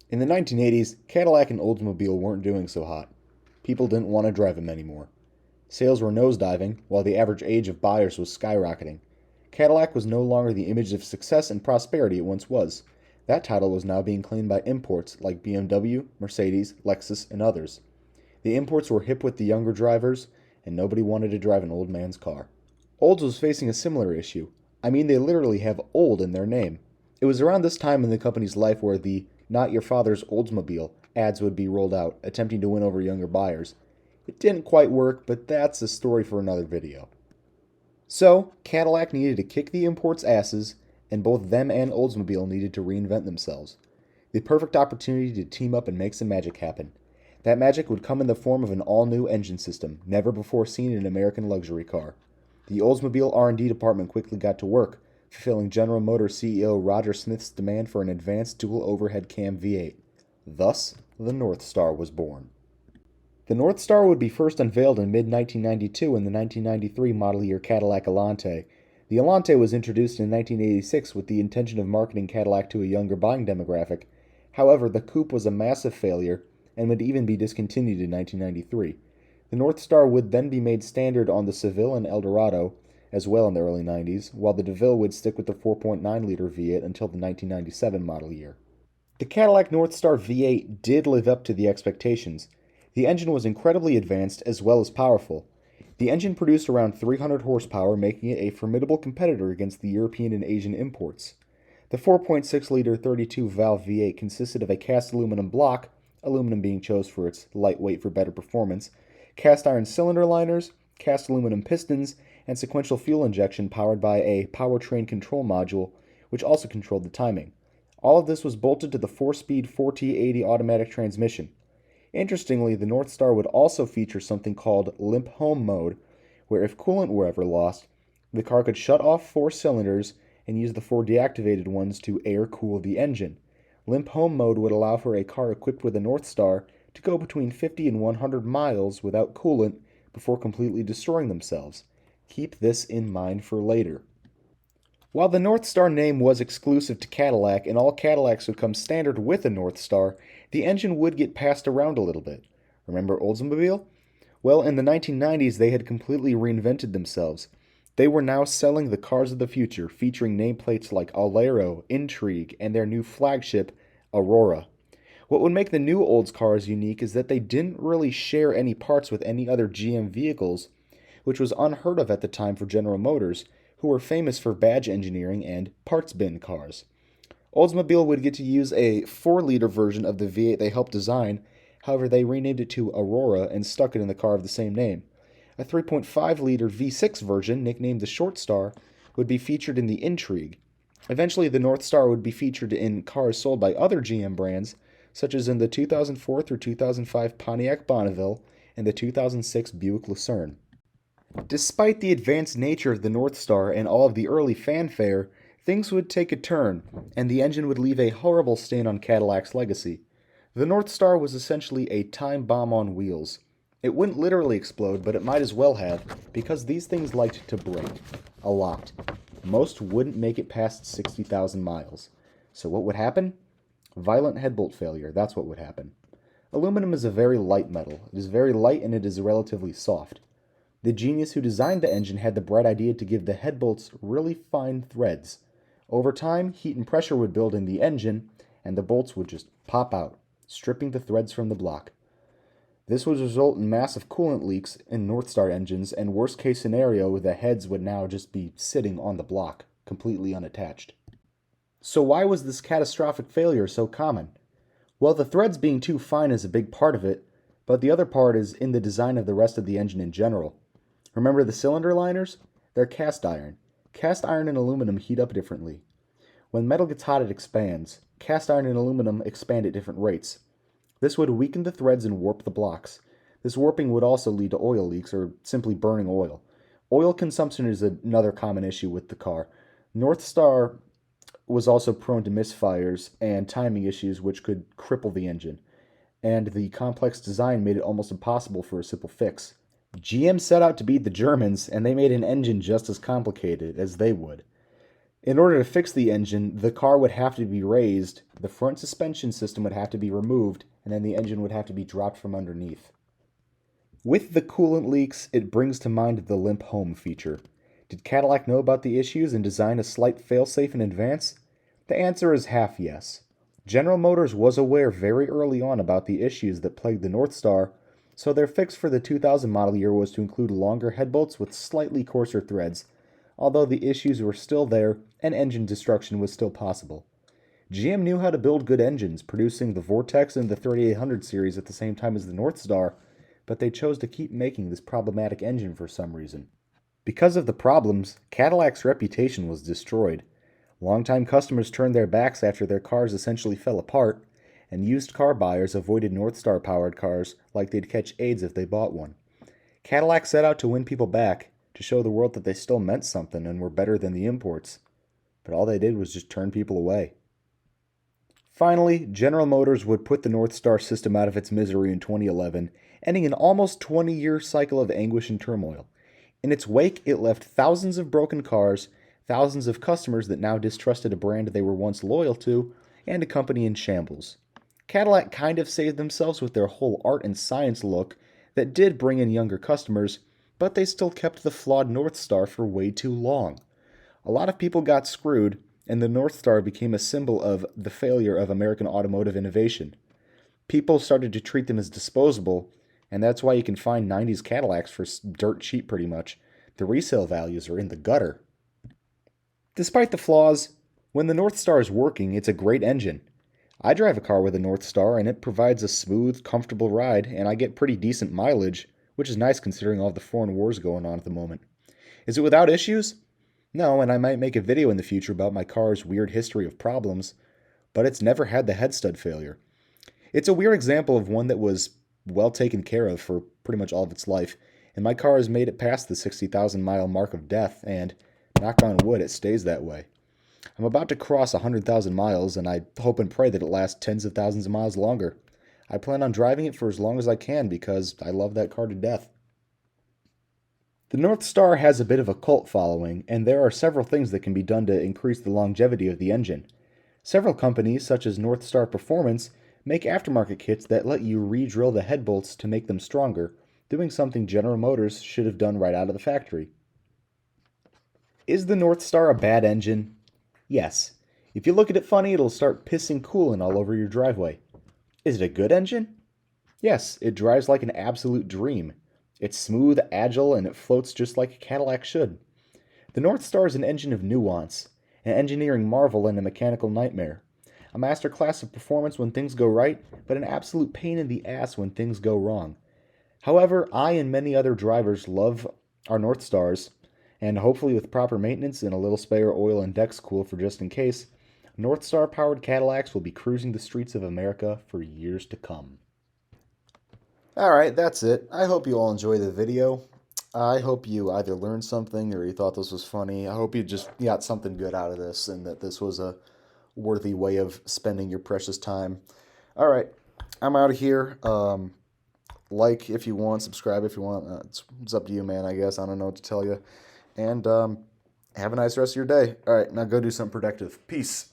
In the 1980s, Cadillac and Oldsmobile weren't doing so hot. People didn't want to drive them anymore. Sales were nosediving, while the average age of buyers was skyrocketing. Cadillac was no longer the image of success and prosperity it once was. That title was now being claimed by imports like BMW, Mercedes, Lexus, and others. The imports were hip with the younger drivers, and nobody wanted to drive an old man's car. Olds was facing a similar issue. I mean, they literally have old in their name. It was around this time in the company's life where the "Not Your Father's Oldsmobile" ads would be rolled out, attempting to win over younger buyers. It didn't quite work, but that's a story for another video. So, Cadillac needed to kick the imports' asses, and both them and Oldsmobile needed to reinvent themselves. The perfect opportunity to team up and make some magic happen. That magic would come in the form of an all-new engine system, never before seen in an American luxury car. The Oldsmobile R&D department quickly got to work, fulfilling General Motors CEO Roger Smith's demand for an advanced dual overhead cam V8. Thus, the NorthStar was born. The NorthStar would be first unveiled in mid-1992 in the 1993 model year Cadillac Elante. The Elante was introduced in 1986 with the intention of marketing Cadillac to a younger buying demographic. However, the coupe was a massive failure and would even be discontinued in 1993. The NorthStar would then be made standard on the Seville and Eldorado as well in the early 90s, while the DeVille would stick with the 4.9-liter V8 until the 1997 model year. The Cadillac NorthStar V8 did live up to the expectations. The engine was incredibly advanced as well as powerful. The engine produced around 300 horsepower, making it a formidable competitor against the European and Asian imports. The 4.6-liter 32-valve V8 consisted of a cast aluminum block, aluminum being chosen for its lightweight for better performance, cast iron cylinder liners, cast aluminum pistons, and sequential fuel injection powered by a powertrain control module, which also controlled the timing. All of this was bolted to the 4-speed 4T80 automatic transmission. Interestingly, the NorthStar would also feature something called limp home mode, where if coolant were ever lost, the car could shut off 4 cylinders and use the 4 deactivated ones to air-cool the engine. Limp home mode would allow for a car equipped with a NorthStar to go between 50 and 100 miles without coolant before completely destroying themselves. Keep this in mind for later. While the NorthStar name was exclusive to Cadillac and all Cadillacs would come standard with a NorthStar, the engine would get passed around a little bit. Remember Oldsmobile? Well, in the 1990s they had completely reinvented themselves. They were now selling the cars of the future, featuring nameplates like Alero, Intrigue, and their new flagship, Aurora. What would make the new Olds cars unique is that they didn't really share any parts with any other GM vehicles, which was unheard of at the time for General Motors, who were famous for badge engineering and parts bin cars. Oldsmobile would get to use a 4-liter version of the V8 they helped design, however they renamed it to Aurora and stuck it in the car of the same name. A 3.5-liter V6 version, nicknamed the Short Star, would be featured in the Intrigue. Eventually, the NorthStar would be featured in cars sold by other GM brands, such as in the 2004 through 2005 Pontiac Bonneville and the 2006 Buick Lucerne. Despite the advanced nature of the NorthStar and all of the early fanfare, things would take a turn, and the engine would leave a horrible stain on Cadillac's legacy. The NorthStar was essentially a time bomb on wheels. It wouldn't literally explode, but it might as well have, because these things liked to break. A lot. Most wouldn't make it past 60,000 miles. So what would happen? Violent headbolt failure, that's what would happen. Aluminum is a very light metal. It is very light and it is relatively soft. The genius who designed the engine had the bright idea to give the headbolts really fine threads. Over time, heat and pressure would build in the engine, and the bolts would just pop out, stripping the threads from the block. This would result in massive coolant leaks in NorthStar engines, and worst case scenario, the heads would now just be sitting on the block, completely unattached. So why was this catastrophic failure so common? Well, the threads being too fine is a big part of it, but the other part is in the design of the rest of the engine in general. Remember the cylinder liners? They're cast iron. Cast iron and aluminum heat up differently. When metal gets hot, it expands. Cast iron and aluminum expand at different rates. This would weaken the threads and warp the blocks. This warping would also lead to oil leaks or simply burning oil. Oil consumption is another common issue with the car. NorthStar was also prone to misfires and timing issues which could cripple the engine, and the complex design made it almost impossible for a simple fix. GM set out to beat the Germans, and they made an engine just as complicated as they would. In order to fix the engine, the car would have to be raised, the front suspension system would have to be removed, and then the engine would have to be dropped from underneath. With the coolant leaks, it brings to mind the limp home feature. Did Cadillac know about the issues and design a slight failsafe in advance? The answer is half yes. General Motors was aware very early on about the issues that plagued the Northstar, so their fix for the 2000 model year was to include longer head bolts with slightly coarser threads, although the issues were still there and engine destruction was still possible. GM knew how to build good engines, producing the Vortex and the 3800 series at the same time as the Northstar, but they chose to keep making this problematic engine for some reason. Because of the problems, Cadillac's reputation was destroyed. Longtime customers turned their backs after their cars essentially fell apart, and used car buyers avoided Northstar-powered cars like they'd catch AIDS if they bought one. Cadillac set out to win people back, to show the world that they still meant something and were better than the imports, but all they did was just turn people away. Finally, General Motors would put the Northstar system out of its misery in 2011, ending an almost 20-year cycle of anguish and turmoil. In its wake, it left thousands of broken cars, thousands of customers that now distrusted a brand they were once loyal to, and a company in shambles. Cadillac kind of saved themselves with their whole art and science look that did bring in younger customers, but they still kept the flawed Northstar for way too long. A lot of people got screwed, and the Northstar became a symbol of the failure of American automotive innovation. People started to treat them as disposable, and that's why you can find 90s Cadillacs for dirt cheap pretty much. The resale values are in the gutter. Despite the flaws, when the Northstar is working, it's a great engine. I drive a car with a Northstar, and it provides a smooth, comfortable ride, and I get pretty decent mileage, which is nice considering all the foreign wars going on at the moment. Is it without issues? No, and I might make a video in the future about my car's weird history of problems, but it's never had the head stud failure. It's a weird example of one that was well taken care of for pretty much all of its life, and my car has made it past the 60,000 mile mark of death, and knock on wood, it stays that way. I'm about to cross 100,000 miles, and I hope and pray that it lasts tens of thousands of miles longer. I plan on driving it for as long as I can because I love that car to death. The Northstar has a bit of a cult following, and there are several things that can be done to increase the longevity of the engine. Several companies, such as Northstar Performance, make aftermarket kits that let you re-drill the head bolts to make them stronger, doing something General Motors should have done right out of the factory. Is the Northstar a bad engine? Yes. If you look at it funny, it'll start pissing coolant all over your driveway. Is it a good engine? Yes, it drives like an absolute dream. It's smooth, agile, and it floats just like a Cadillac should. The Northstar is an engine of nuance, an engineering marvel and a mechanical nightmare. A masterclass of performance when things go right, but an absolute pain in the ass when things go wrong. However, I and many other drivers love our Northstars, and hopefully with proper maintenance and a little spare oil and deck cool for just in case, Northstar-powered Cadillacs will be cruising the streets of America for years to come. Alright, that's it. I hope you all enjoyed the video. I hope you either learned something or you thought this was funny. I hope you just got something good out of this and that this was a worthy way of spending your precious time. Alright, I'm out of here. Like if you want, subscribe if you want. It's up to you, man, I guess. I don't know what to tell you. And have a nice rest of your day. Alright, now go do something productive. Peace.